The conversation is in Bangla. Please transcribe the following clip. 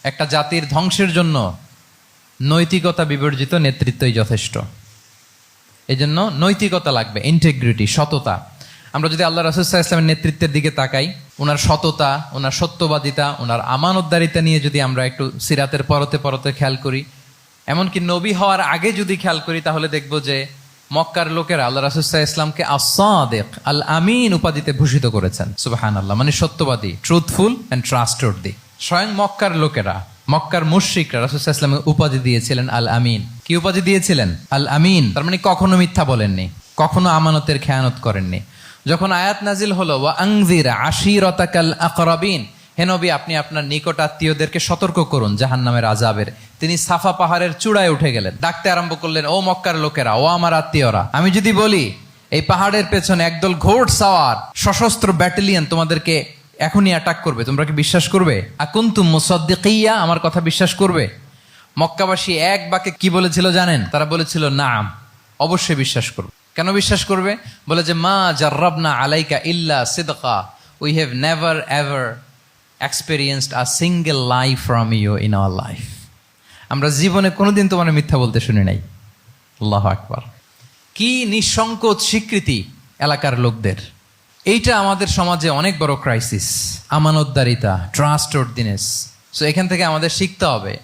একটা জাতির ধ্বংসের জন্য নৈতিকতা বিবর্জিত নেতৃত্বই যথেষ্ট। এই জন্য নৈতিকতা লাগবে, ইন্টিগ্রিটি, সততা। আমরা যদি আল্লাহ রাসূল সাল্লাল্লাহু আলাইহি ওয়াসাল্লামের নেতৃত্বের দিকে তাকাই, ওনার সততা, ওনার সত্যবাদিতা, ওনার আমানতদারিতা নিয়ে যদি আমরা একটু সিরাতের পরতে পরতে খেয়াল করি, এমনকি নবী হওয়ার আগে যদি খেয়াল করি, তাহলে দেখব যে মক্কার লোকেরা আল্লাহ রাসূল সাল্লাল্লাহু আলাইহি ওয়াসাল্লামকে আস-সাদিক, আল আমিন উপাধিতে ভূষিত করেছেন। সুবহানাল্লাহ, মানে সত্যবাদী, ট্রুথফুল এন্ড ট্রাস্টওয়ার্দি। স্বয়ং মক্কার লোকেরা, মক্কার মুশরিকরা রাসূল সাল্লাল্লাহু আলাইহি ওয়াসাল্লামকে উপাধি দিয়েছিলেন আল আমিন। কি উপাধি দিয়েছিলেন? আল আমিন। তার মানে কখনো মিথ্যা বলেননি, কখনো আমানতের খেয়ানত করেননি। যখন আয়াত নাজিল হলো ওয়া আনজির আশিরাতাকাল আকরাবিন, হে নবী আপনি আপনার নিকট আত্মীয়দেরকে সতর্ক করুন জাহান্নামের আযাবের, তিনি সাফা পাহাড়ের চূড়ায় উঠে গেলেন, ডাকতে আরম্ভ করলেন, ও মক্কার লোকেরা, ও আমার আত্মীয়রা, আমি যদি বলি এই পাহাড়ের পেছনে একদল ঘোড় সাওয়ার সশস্ত্র ব্যাটালিয়ন তোমাদেরকে এখনই অ্যাটাক করবে, তোমরা কি বিশ্বাস করবে? আকুনতুম মুসাদ্দিকিয়া, আমার কথা বিশ্বাস করবে? মক্কাবাসী এক বাক্যে কি বলেছিল জানেন? তারা বলেছিল নাম, অবশ্যই বিশ্বাস করবে। কেন বিশ্বাস করবে? বলে যে মা জাররাবনা আলাইকা ইল্লা সিদকা, we have never ever experienced a single lie from you in our life. আমরা জীবনে কোনোদিন তোমার মিথ্যা বলতে শুনি নাই। আল্লাহু আকবার। কি নিঃসংকোচ স্বীকৃতি এলাকার লোকদের। এইটা আমাদের সমাজে অনেক বড় ক্রাইসিস, আমানতদারিতা, ট্রাস্টওয়ার্দিনেস। সো এখান থেকে আমাদের শিখতে হবে